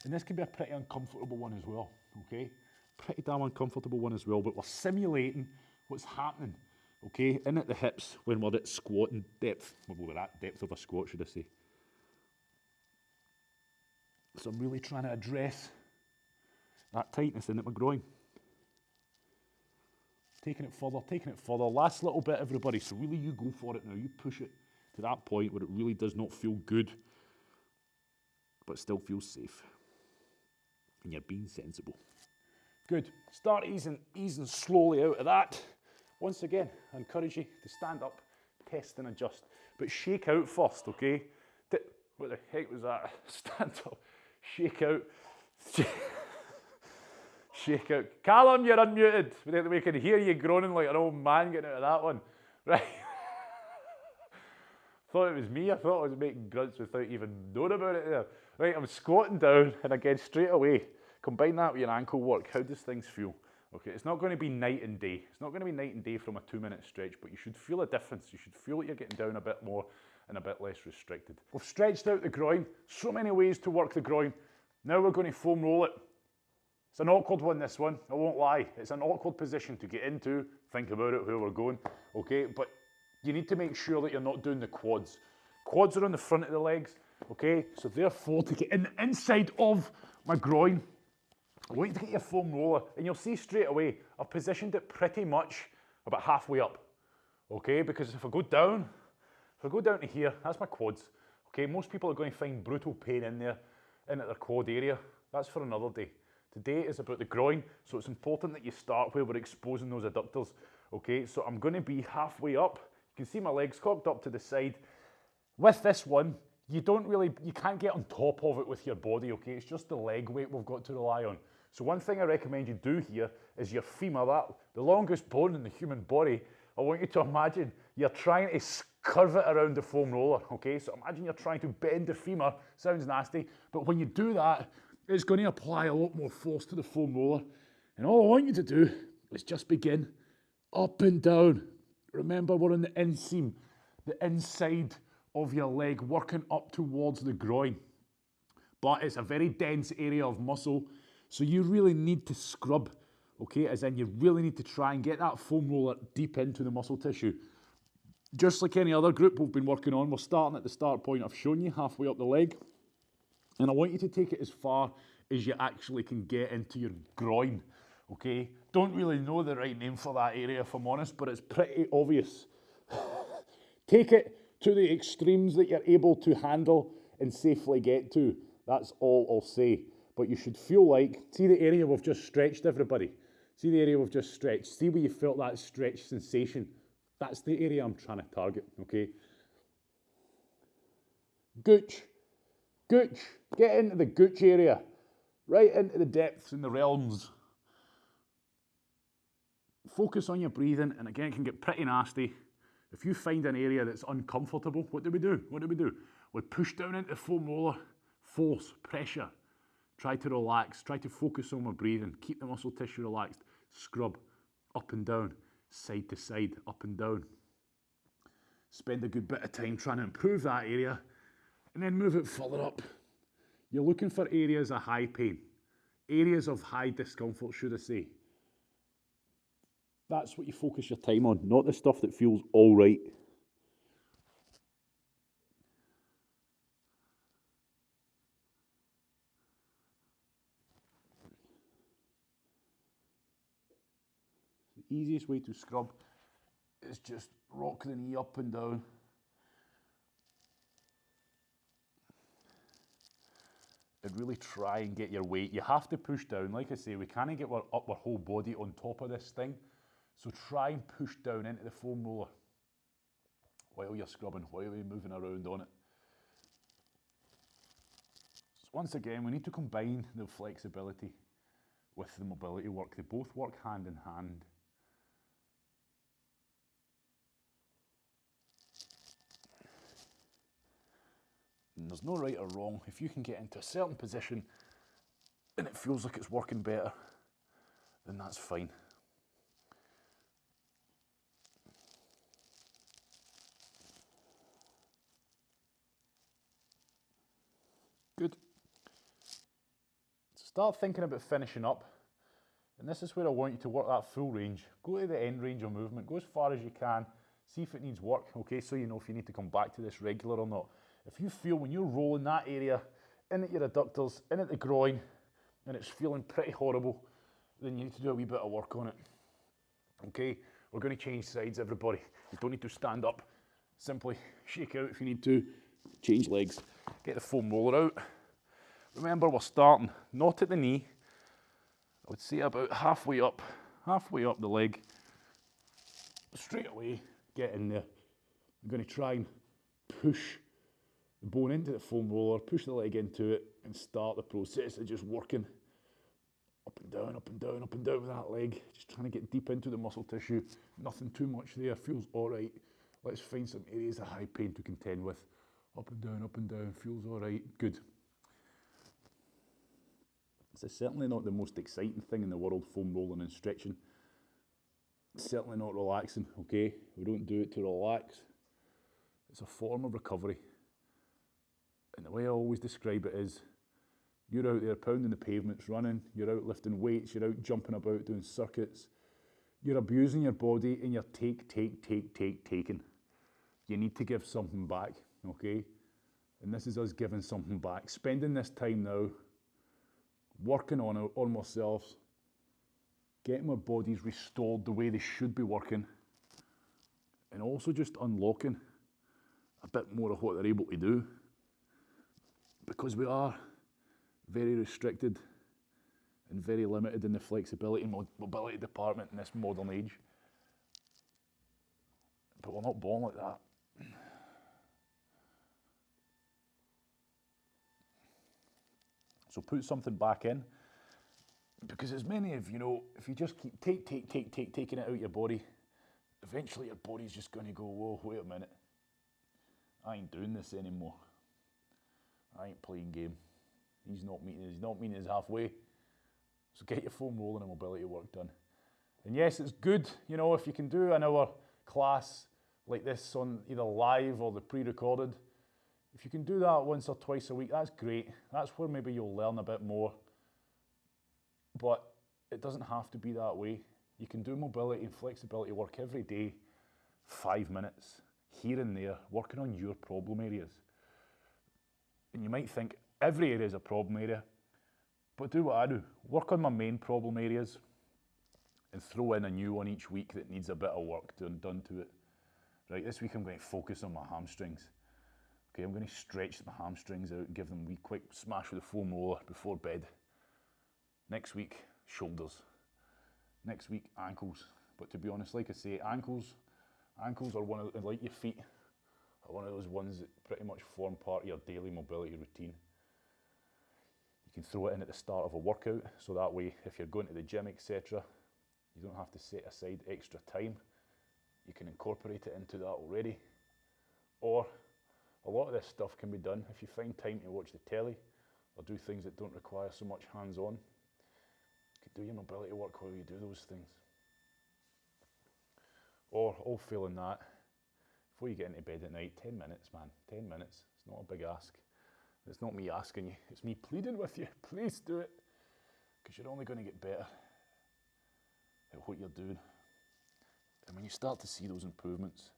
And this can be a pretty uncomfortable one as well, okay? Pretty damn uncomfortable one as well, but we're simulating what's happening, okay? In at the hips when we're at squatting depth. Well, we're at depth of a squat, should I say. So I'm really trying to address that tightness in at my groin. Taking it further. Last little bit, everybody. So really you go for it now. You push it to that point where it really does not feel good but still feels safe. And you're being sensible. Good. Start easing slowly out of that. Once again, I encourage you to stand up, test and adjust. But shake out first, okay? What the heck was that? Stand up, shake out. Shake out. Callum, you're unmuted. We can hear you groaning like an old man getting out of that one. Right. Thought it was me. I thought I was making grunts without even knowing about it there. Right, I'm squatting down, and again, straight away, combine that with your ankle work. How does things feel? Okay, it's not going to be night and day. It's not going to be night and day from a 2-minute stretch, but you should feel a difference. You should feel that you're getting down a bit more and a bit less restricted. We've stretched out the groin. So many ways to work the groin. Now we're going to foam roll it. It's an awkward one, this one. I won't lie. It's an awkward position to get into. Think about it, where we're going. Okay, but you need to make sure that you're not doing the quads. Quads are on the front of the legs. Okay, so therefore, to get in the inside of my groin, I want you to get your foam roller, and you'll see straight away, I've positioned it pretty much about halfway up. Okay, because if I go down to here, that's my quads. Okay, most people are going to find brutal pain in there, in at their quad area. That's for another day. Today is about the groin, so it's important that you start where we're exposing those adductors. Okay, so I'm going to be halfway up. You can see my legs cocked up to the side. With this one, you can't get on top of it with your body, okay? It's just the leg weight we've got to rely on. So one thing I recommend you do here is your femur, the longest bone in the human body. I want you to imagine you're trying to curve it around the foam roller, okay? So imagine you're trying to bend the femur. Sounds nasty, but when you do that, it's going to apply a lot more force to the foam roller. And all I want you to do is just begin up and down. Remember, we're on the inseam, the inside of your leg, working up towards the groin. But it's a very dense area of muscle, so you really need to scrub, okay? As in, you really need to try and get that foam roller deep into the muscle tissue. Just like any other group we've been working on, we're starting at the start point I've shown you, halfway up the leg. And I want you to take it as far as you actually can get into your groin, okay? Don't really know the right name for that area, if I'm honest, but it's pretty obvious. Take it to the extremes that you're able to handle and safely get to. That's all I'll say. But you should feel like, see the area we've just stretched, everybody? See the area we've just stretched? See where you felt that stretch sensation? That's the area I'm trying to target, okay? Gooch. Gooch. Get into the gooch area. Right into the depths and the realms. Focus on your breathing, and again, it can get pretty nasty. If you find an area that's uncomfortable, what do we do? What do we do? We push down into the foam roller, force, pressure. Try to relax, try to focus on my breathing, keep the muscle tissue relaxed, scrub, up and down, side to side, up and down. Spend a good bit of time trying to improve that area, and then move it further up. You're looking for areas of high pain, areas of high discomfort, should I say. That's what you focus your time on, not the stuff that feels all right. The easiest way to scrub is just rock the knee up and down. And really try and get your weight. You have to push down. Like I say, we can't get our whole body on top of this thing. So try and push down into the foam roller while you're scrubbing, while you're moving around on it. So once again, we need to combine the flexibility with the mobility work. They both work hand in hand. And there's no right or wrong. If you can get into a certain position and it feels like it's working better, then that's fine. Good. Start thinking about finishing up. And this is where I want you to work that full range. Go to the end range of movement. Go as far as you can. See if it needs work, okay, so you know if you need to come back to this regular or not. If you feel when you're rolling that area, in at your adductors, in at the groin, and it's feeling pretty horrible, then you need to do a wee bit of work on it. Okay, we're going to change sides, everybody. You don't need to stand up. Simply shake out if you need to. Change legs. Get the foam roller out. Remember, we're starting not at the knee. I would say about halfway up the leg. Straight away, get in there. I'm going to try and push the bone into the foam roller, push the leg into it, and start the process of just working up and down, up and down, up and down with that leg. Just trying to get deep into the muscle tissue. Nothing too much there, feels all right. Let's find some areas of high pain to contend with. Up and down, feels all right, good. This is certainly not the most exciting thing in the world, foam rolling and stretching. It's certainly not relaxing, okay? We don't do it to relax. It's a form of recovery. And the way I always describe it is, you're out there pounding the pavements, running, you're out lifting weights, you're out jumping about, doing circuits. You're abusing your body and you're taking. You need to give something back, okay? And this is us giving something back. Spending this time now, working on ourselves, getting our bodies restored the way they should be working, and also just unlocking a bit more of what they're able to do, because we are very restricted and very limited in the flexibility and mobility department in this modern age. But we're not born like that. So put something back in, because as many of you know, if you just keep taking it out your body, eventually your body's just going to go, whoa, wait a minute. I ain't doing this anymore. I ain't playing game. He's not meeting us halfway. So get your foam rolling and mobility work done. And yes, it's good, you know, if you can do an hour class like this on either live or the pre-recorded. If you can do that once or twice a week, that's great. That's where maybe you'll learn a bit more. But it doesn't have to be that way. You can do mobility and flexibility work every day, 5 minutes, here and there, working on your problem areas. And you might think every area is a problem area, but do what I do. Work on my main problem areas and throw in a new one each week that needs a bit of work done to it. Right, this week I'm going to focus on my hamstrings. Okay, I'm going to stretch my hamstrings out and give them a wee quick smash with a foam roller before bed. Next week, shoulders. Next week, ankles. But to be honest, like I say, ankles are one of, like your feet, are one of those ones that pretty much form part of your daily mobility routine. You can throw it in at the start of a workout, so that way, if you're going to the gym, etc., you don't have to set aside extra time. You can incorporate it into that already. Or a lot of this stuff can be done if you find time to watch the telly or do things that don't require so much hands-on. You can do your mobility work while you do those things. Or, all failing that, before you get into bed at night, 10 minutes, man, 10 minutes. It's not a big ask. It's not me asking you, it's me pleading with you. Please do it, because you're only going to get better at what you're doing. And when you start to see those improvements,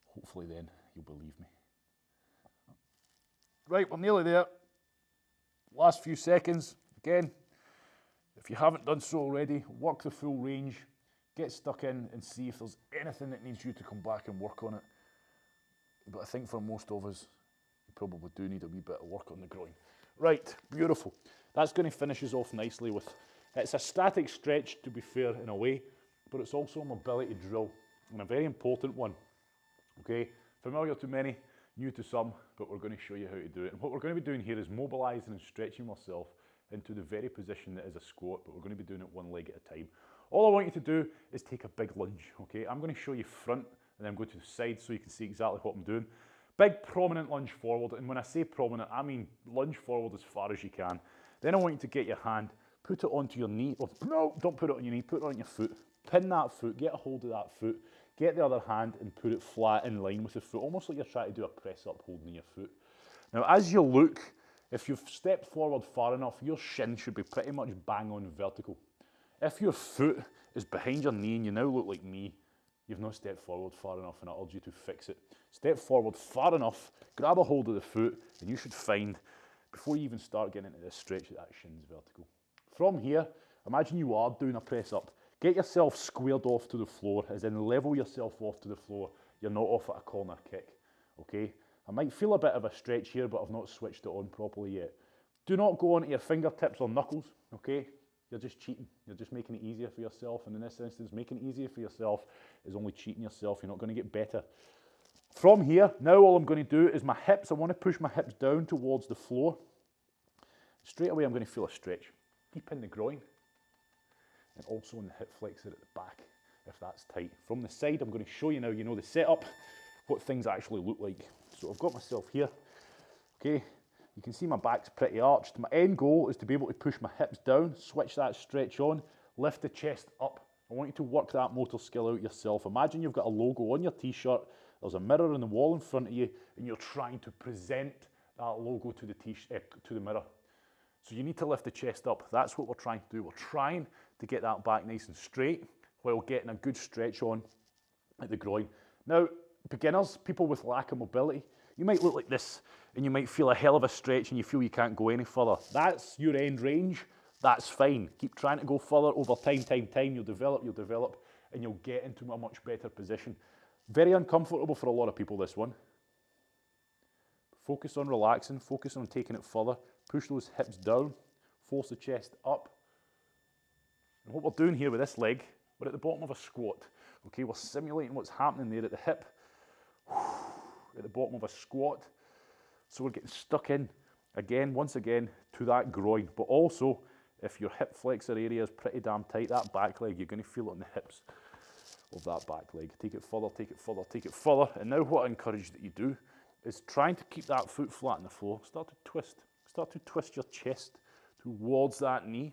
hopefully then you'll believe me. Right, we're nearly there. Last few seconds. Again, if you haven't done so already, work the full range, get stuck in and see if there's anything that needs you to come back and work on it. But I think for most of us, you probably do need a wee bit of work on the groin. Right, beautiful. That's going to finish us off nicely with, it's a static stretch to be fair in a way, but it's also a mobility drill, and a very important one. Okay, familiar to many, new to some, but we're going to show you how to do it. And what we're going to be doing here is mobilising and stretching myself into the very position that is a squat, but we're going to be doing it one leg at a time. All I want you to do is take a big lunge, okay? I'm going to show you front and then go to the side so you can see exactly what I'm doing. Big prominent lunge forward, and when I say prominent, I mean lunge forward as far as you can. Then I want you to get your hand, put it onto your knee, or no, don't put it on your knee, put it on your foot. Pin that foot, get a hold of that foot, get the other hand and put it flat in line with the foot, almost like you're trying to do a press up holding your foot. Now as you look, if you've stepped forward far enough, your shin should be pretty much bang on vertical. If your foot is behind your knee and you now look like me, you've not stepped forward far enough, and I urge you to fix it. Step forward far enough, grab a hold of the foot, and you should find, before you even start getting into this stretch, that shin's vertical. From here, imagine you are doing a press up. Get yourself squared off to the floor, as in level yourself off to the floor. You're not off at a corner kick, okay? I might feel a bit of a stretch here, but I've not switched it on properly yet. Do not go onto your fingertips or knuckles, okay? You're just cheating. You're just making it easier for yourself. And in this instance, making it easier for yourself is only cheating yourself. You're not going to get better. From here, now all I'm going to do is my hips, I want to push my hips down towards the floor. Straight away, I'm going to feel a stretch deep in the groin and also in the hip flexor at the back, if that's tight. From the side, I'm going to show you now, you know, the setup, what things actually look like. So I've got myself here, okay? You can see my back's pretty arched. My end goal is to be able to push my hips down, switch that stretch on, lift the chest up. I want you to work that motor skill out yourself. Imagine you've got a logo on your t-shirt, there's a mirror on the wall in front of you, and you're trying to present that logo to the mirror. So you need to lift the chest up. That's what we're trying to do. We're trying to get that back nice and straight while getting a good stretch on at the groin. Now, beginners, people with lack of mobility, you might look like this and you might feel a hell of a stretch and you feel you can't go any further. That's your end range. That's fine. Keep trying to go further over time. You'll develop, and you'll get into a much better position. Very uncomfortable for a lot of people, this one. Focus on relaxing, focus on taking it further. Push those hips down, force the chest up. And what we're doing here with this leg, we're at the bottom of a squat. Okay, we're simulating what's happening there at the hip. At the bottom of a squat. So we're getting stuck in, again, once again, to that groin. But also, if your hip flexor area is pretty damn tight, that back leg, you're going to feel it on the hips of that back leg. Take it further, take it further, take it further. And now what I encourage that you do is trying to keep that foot flat on the floor. Start to twist your chest towards that knee,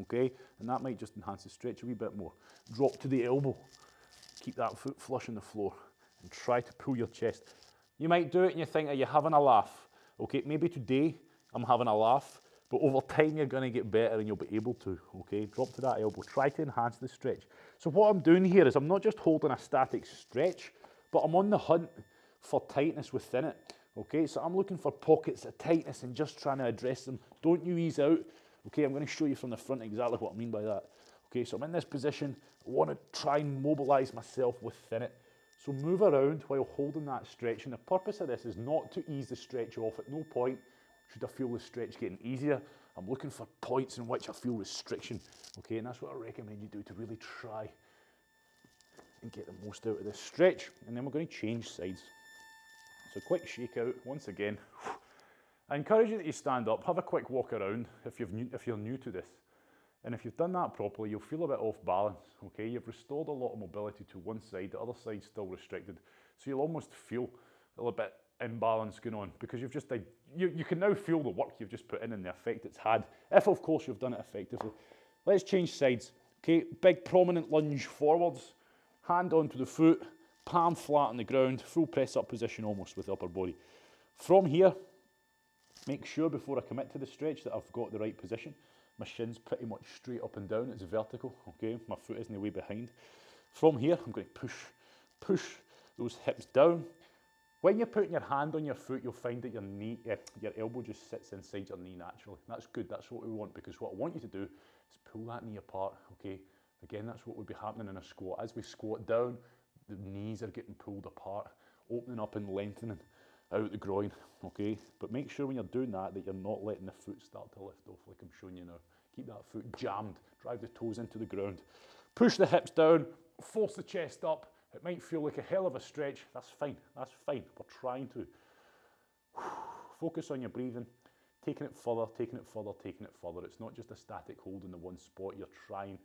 okay? And that might just enhance the stretch a wee bit more. Drop to the elbow. Keep that foot flush on the floor and try to pull your chest. You might do it and you think, are you having a laugh? Okay, maybe today I'm having a laugh, but over time you're going to get better and you'll be able to, okay? Drop to that elbow. Try to enhance the stretch. So what I'm doing here is I'm not just holding a static stretch, but I'm on the hunt for tightness within it. Okay, so I'm looking for pockets of tightness and just trying to address them. Don't you ease out. Okay, I'm going to show you from the front exactly what I mean by that. Okay, so I'm in this position. I want to try and mobilize myself within it. So move around while holding that stretch. And the purpose of this is not to ease the stretch off. At no point should I feel the stretch getting easier. I'm looking for points in which I feel restriction. Okay, and that's what I recommend you do, to really try and get the most out of this stretch. And then we're going to change sides. So quick shake out, once again. I encourage you that you stand up, have a quick walk around if you're new to this. And if you've done that properly, you'll feel a bit off balance, okay? You've restored a lot of mobility to one side, the other side's still restricted. So you'll almost feel a little bit imbalance going on because you've just, you can now feel the work you've just put in and the effect it's had, if of course you've done it effectively. Let's change sides, okay? Big prominent lunge forwards, hand onto the foot, palm flat on the ground, full press up position almost with the upper body. From here, make sure before I commit to the stretch that I've got the right position. My shin's pretty much straight up and down, it's vertical, okay? My foot isn't way behind. From here, I'm going to push those hips down. When you're putting your hand on your foot, you'll find that your elbow just sits inside your knee naturally. That's good, that's what we want, because what I want you to do is pull that knee apart, okay? Again, that's what would be happening in a squat. As we squat down, the knees are getting pulled apart, opening up and lengthening out the groin, okay? But make sure when you're doing that you're not letting the foot start to lift off like I'm showing you now. Keep that foot jammed, drive the toes into the ground. Push the hips down, force the chest up. It might feel like a hell of a stretch. That's fine, that's fine. We're trying to. Focus on your breathing, taking it further, taking it further, taking it further. It's not just a static hold in the one spot. You're trying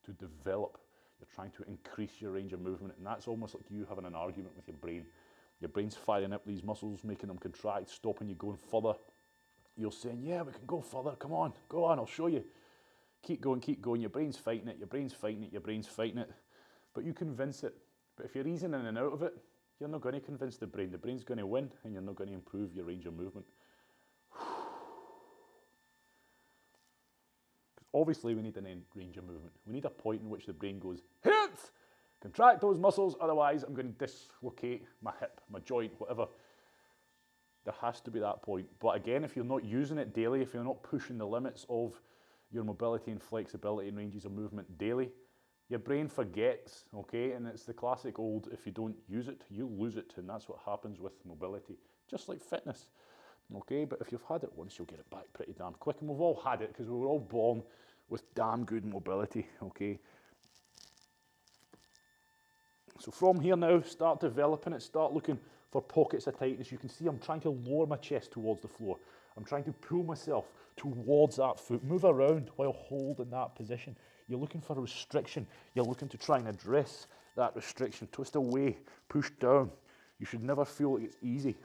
to develop. You're trying to increase your range of movement, and that's almost like you having an argument with your brain. Your brain's firing up these muscles, making them contract, stopping you going further. You're saying, yeah, we can go further, come on, go on, I'll show you. Keep going, your brain's fighting it, your brain's fighting it, your brain's fighting it. But you convince it. But if you're easing in and out of it, you're not going to convince the brain. The brain's going to win, and you're not going to improve your range of movement. Obviously, we need an end range of movement. We need a point in which the brain goes, hit! Contract those muscles, otherwise I'm going to dislocate my hip, my joint, whatever. There has to be that point. But again, if you're not using it daily, if you're not pushing the limits of your mobility and flexibility and ranges of movement daily, your brain forgets, okay? And it's the classic old, if you don't use it, you lose it. And that's what happens with mobility. Just like fitness. okay? But if you've had it once, you'll get it back pretty damn quick. And we've all had it because we were all born with damn good mobility, okay? So from here now, start developing it, start looking for pockets of tightness. You can see I'm trying to lower my chest towards the floor. I'm trying to pull myself towards that foot, move around while holding that position. You're looking for a restriction. You're looking to try and address that restriction. Twist away, push down. You should never feel like it's easy.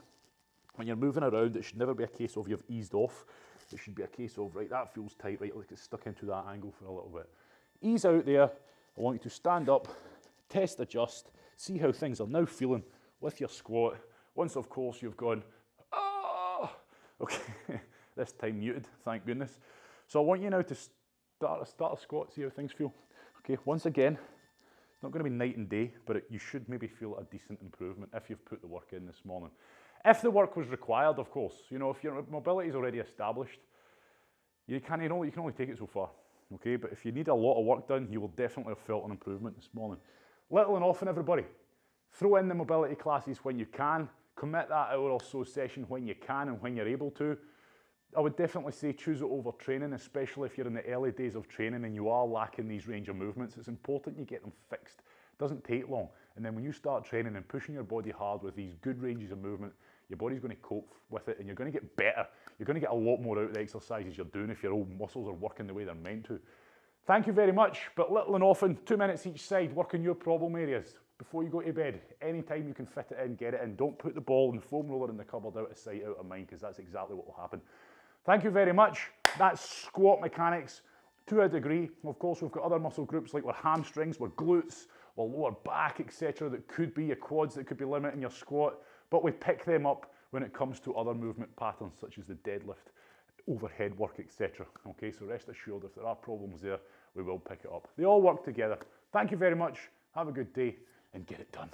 When you're moving around, it should never be a case of you've eased off. It should be a case of, right, that feels tight, right, like it's stuck into that angle for a little bit. Ease out there. I want you to stand up, test, adjust, see how things are now feeling with your squat. Once, of course, you've gone, ah, okay, this time muted, thank goodness. So I want you now to start a squat, see how things feel. Okay, once again, it's not going to be night and day, but you should maybe feel a decent improvement if you've put the work in this morning. If the work was required, of course, you know, if your mobility is already established, you can only take it so far, okay? But if you need a lot of work done, you will definitely have felt an improvement this morning. Little and often, everybody, throw in the mobility classes when you can, commit that hour or so session when you can and when you're able to. I would definitely say choose it over training, especially if you're in the early days of training and you are lacking these range of movements. It's important you get them fixed. It doesn't take long. And then when you start training and pushing your body hard with these good ranges of movement, your body's going to cope with it and you're going to get better. You're going to get a lot more out of the exercises you're doing if your old muscles are working the way they're meant to. Thank you very much, but little and often, 2 minutes each side, work on your problem areas. Before you go to bed, anytime you can fit it in, get it in. Don't put the ball and the foam roller in the cupboard out of sight, out of mind, because that's exactly what will happen. Thank you very much. That's squat mechanics to a degree. Of course, we've got other muscle groups like our hamstrings, our glutes, our lower back, etc. that could be your quads, that could be limiting your squat, but we pick them up when it comes to other movement patterns such as the deadlift, overhead work, etc. Okay, so rest assured if there are problems there, we will pick it up. They all work together. Thank you very much. Have a good day and get it done.